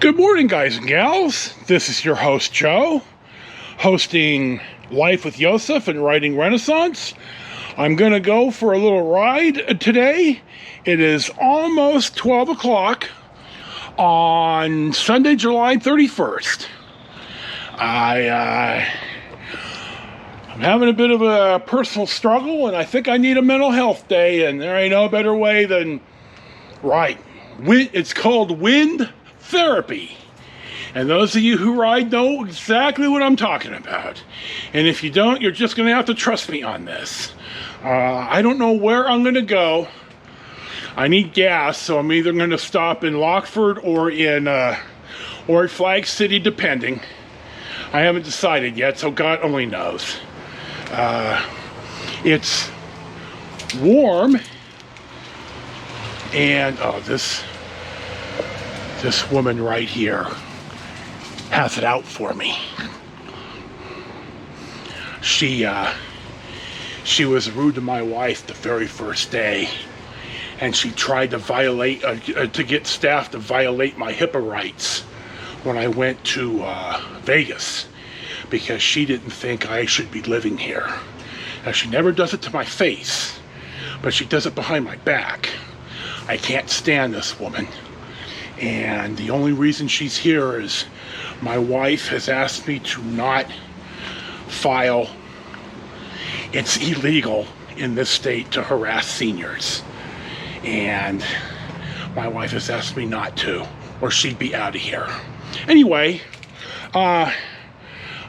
Good morning, guys and gals. This is your host, Joe, hosting Life with Yosef and Writing Renaissance. I'm going to go for a little ride today. It is almost 12 o'clock on Sunday, July 31st. I'm having a bit of a personal struggle, and I think I need a mental health day, and there ain't no better way than, it's called wind therapy. And those of you who ride know exactly what I'm talking about. And if you don't, you're just going to have to trust me on this. I don't know where I'm going to go. I need gas, so I'm either going to stop in Lockford or at Flag City, depending. I haven't decided yet, so God only knows. It's warm, and this woman right here has it out for me. She was rude to my wife the very first day, and she tried to get staff to violate my HIPAA rights when I went to Vegas, because she didn't think I should be living here. Now, she never does it to my face, but she does it behind my back. I can't stand this woman. And the only reason she's here is my wife has asked me to not file. It's illegal in this state to harass seniors. And my wife has asked me not to, or she'd be out of here. Anyway, I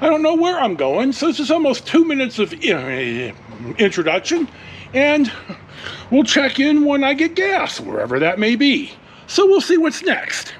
don't know where I'm going, so this is almost 2 minutes of introduction, and we'll check in when I get gas, wherever that may be. So we'll see what's next.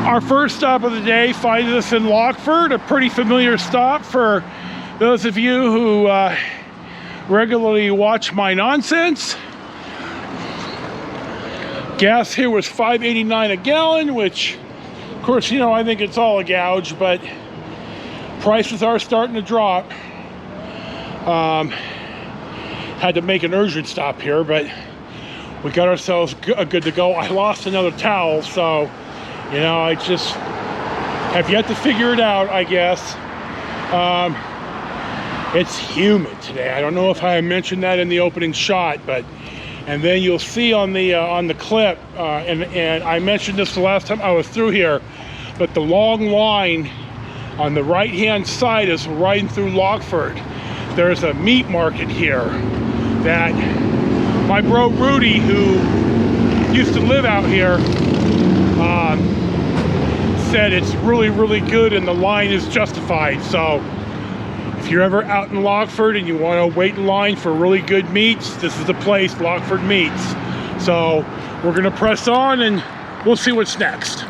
Our first stop of the day finds us in Lockford, a pretty familiar stop for those of you who regularly watch my nonsense. Gas here was $5.89 a gallon, which, of course, I think it's all a gouge, but prices are starting to drop. Had to make an urgent stop here, but we got ourselves good to go. I lost another towel, so I just have yet to figure it out, I guess. It's humid today. I don't know if I mentioned that in the opening shot, and then you'll see on the clip, and I mentioned this the last time I was through here, but the long line on the right-hand side is riding through Lockford. There's a meat market here that my bro Rudy, who used to live out here, said it's really, really good and the line is justified. So if you're ever out in Lockford and you want to wait in line for really good meats, this is the place, Lockford Meats. So we're going to press on and we'll see what's next.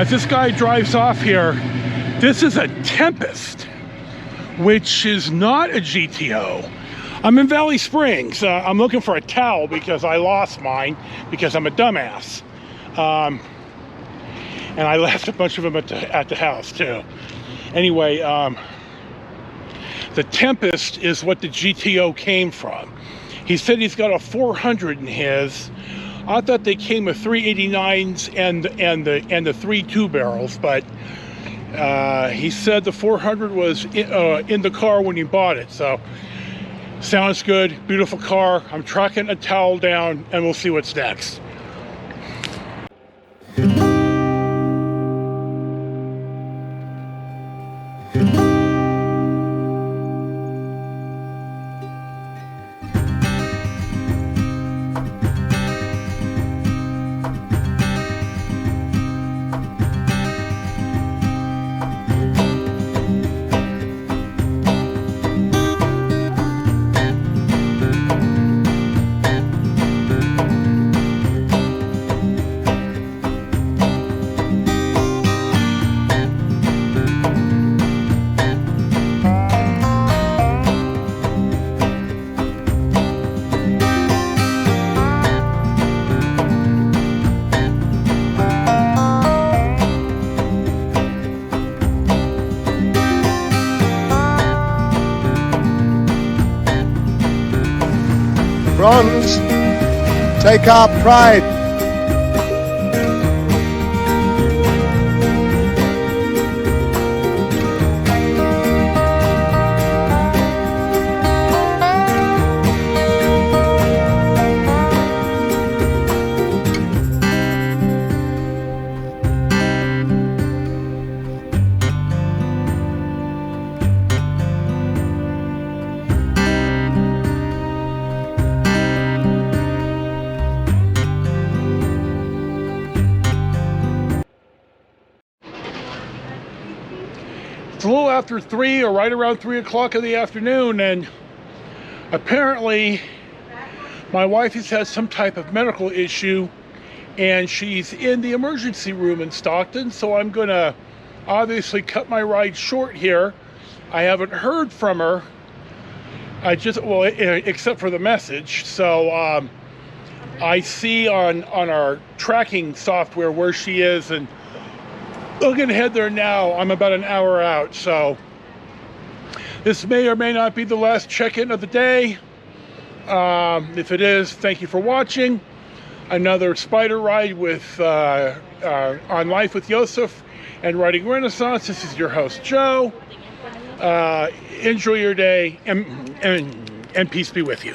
as this guy drives off here, this is a Tempest, which is not a GTO. I'm in Valley Springs. I'm looking for a towel because I lost mine because I'm a dumbass. And I left a bunch of them at the house too. Anyway, the Tempest is what the GTO came from. He said he's got a 400 in his. I thought they came with 389s and the 3 2-barrels, but he said the 400 was in the car when he bought it. So sounds good, beautiful car. I'm tracking a towel down, and we'll see what's next. Bronze, take our pride. It's a little after 3 or right around 3 o'clock in the afternoon, and apparently my wife has had some type of medical issue and she's in the emergency room in Stockton, so I'm gonna obviously cut my ride short here. I haven't heard from her. Except for the message. So I see on our tracking software where she is, and I'm gonna head there now. I'm about an hour out, so this may or may not be the last check-in of the day. If it is, thank you for watching. Another Spyder ride with on Life with Yosef and Riding Renaissance. This is your host, Joe. Enjoy your day, and peace be with you.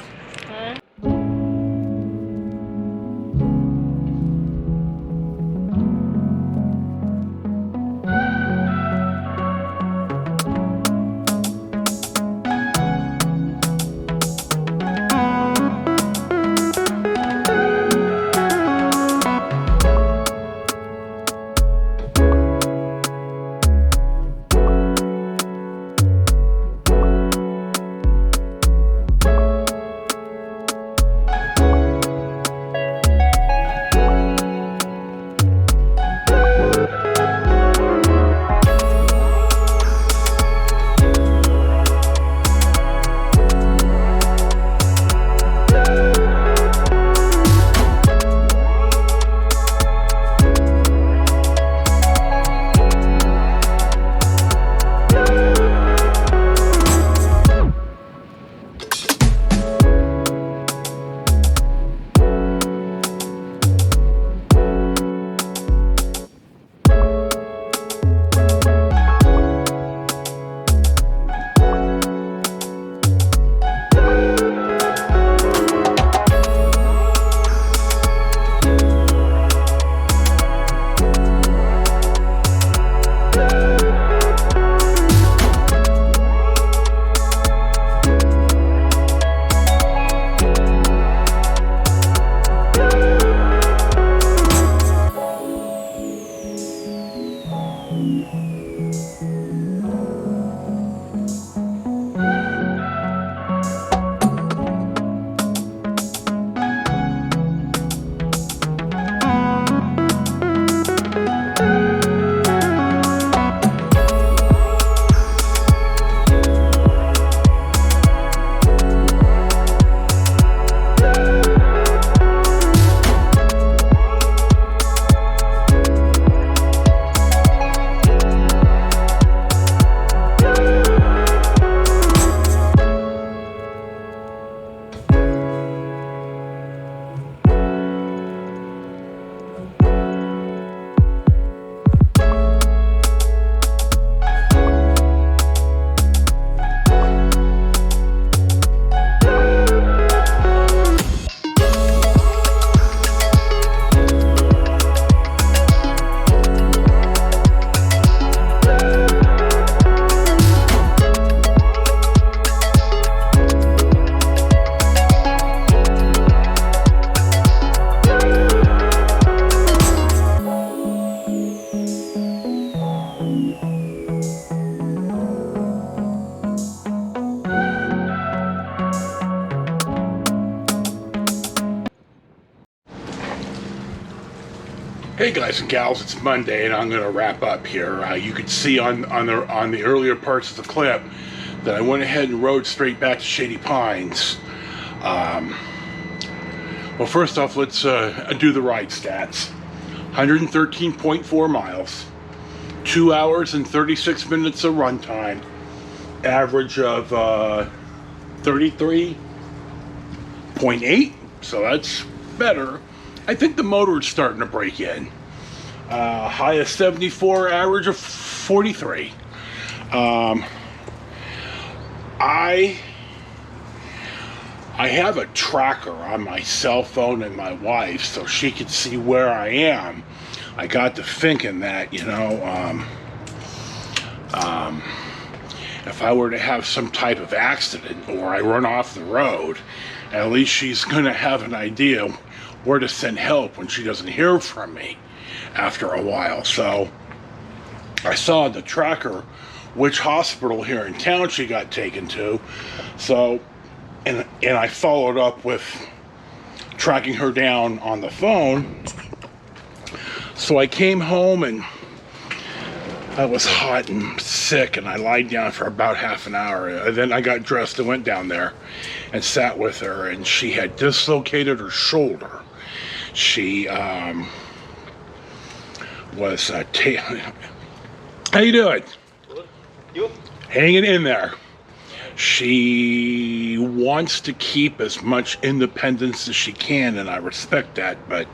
Hey guys and gals, it's Monday and I'm going to wrap up here. You could see on the earlier parts of the clip that I went ahead and rode straight back to Shady Pines. Well, first off, let's do the ride stats. 113.4 miles, 2 hours and 36 minutes of runtime, average of 33.8, so that's better. I think the motor is starting to break in. High of 74, average of 43. I have a tracker on my cell phone and my wife so she could see where I am. I got to thinking that, you know, if I were to have some type of accident or I run off the road, at least she's going to have an idea where to send help when she doesn't hear from me after a while. So I saw on the tracker which hospital here in town she got taken to. So, and I followed up with tracking her down on the phone. So I came home and I was hot and sick and I lied down for about half an hour. And then I got dressed and went down there and sat with her, and she had dislocated her shoulder. She was how you doing? Good. You? Hanging in there. She wants to keep as much independence as she can, and I respect that, but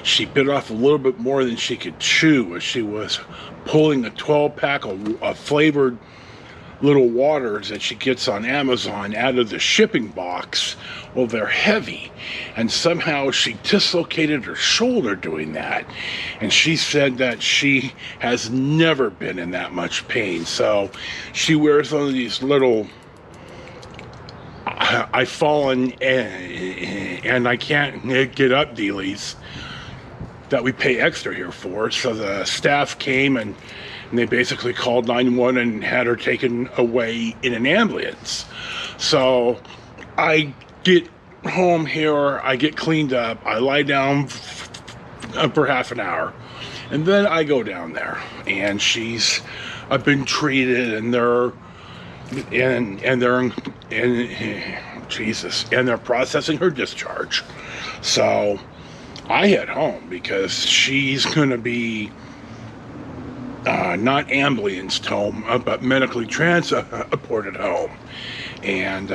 she bit off a little bit more than she could chew as she was pulling a 12-pack of flavored little waters that she gets on Amazon out of the shipping box. Well, they're heavy, and somehow she dislocated her shoulder doing that, and she said that she has never been in that much pain. So she wears one of these little I've fallen and I can't get up dealies that we pay extra here for. So the staff came and they basically called 911 and had her taken away in an ambulance. So I get home here, I get cleaned up, I lie down for half an hour, and then I go down there, and I've been treated, and they're processing her discharge. So I head home because she's going to be not ambulanced home, but medically transported home. And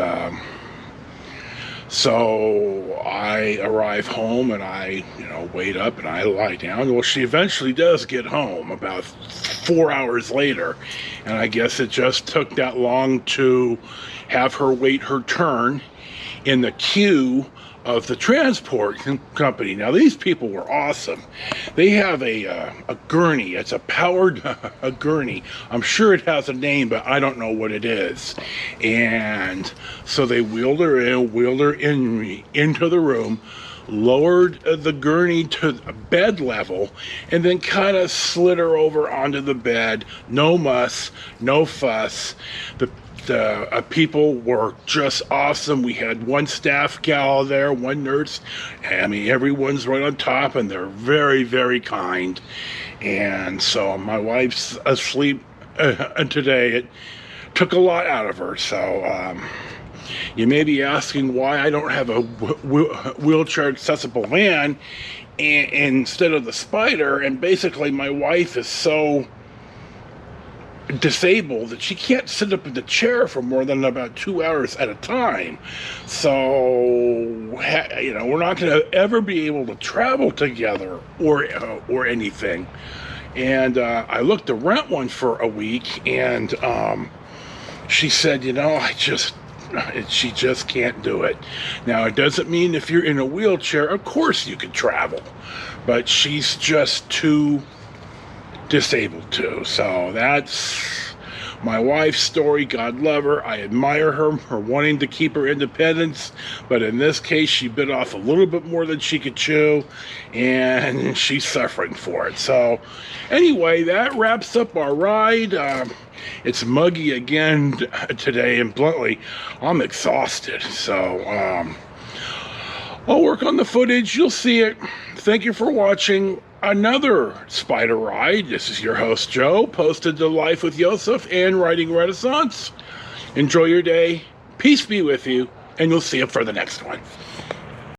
so I arrive home and I, wait up and I lie down. Well, she eventually does get home about 4 hours later. And I guess it just took that long to have her wait her turn in the queue of the transport company. Now, these people were awesome. They have a gurney. It's a powered gurney. I'm sure it has a name, but I don't know what it is. And so they wheeled her into the room, lowered the gurney to bed level, and then kind of slid her over onto the bed. No muss, no fuss. The people were just awesome. We had one staff gal there, one nurse. I mean, everyone's right on top, and they're very, very kind. And so my wife's asleep today. It took a lot out of her. So you may be asking why I don't have a wheelchair accessible van instead of the Spyder. And basically, my wife is so disabled that she can't sit up in the chair for more than about 2 hours at a time. So we're not going to ever be able to travel together or anything. And I looked to rent one for a week, and she said, she just can't do it. Now, it doesn't mean if you're in a wheelchair, of course you can travel, but she's just too disabled too. So that's my wife's story. God love her. I admire her for wanting to keep her independence, but in this case she bit off a little bit more than she could chew, and she's suffering for it. So anyway, that wraps up our ride. It's muggy again today, and bluntly, I'm exhausted. So I'll work on the footage. You'll see it. Thank you for watching. another Spyder ride. This is your host, Joe, posted to Life with Yosef and Writing Renaissance. Enjoy your day. Peace be with you, and we'll see you for the next one.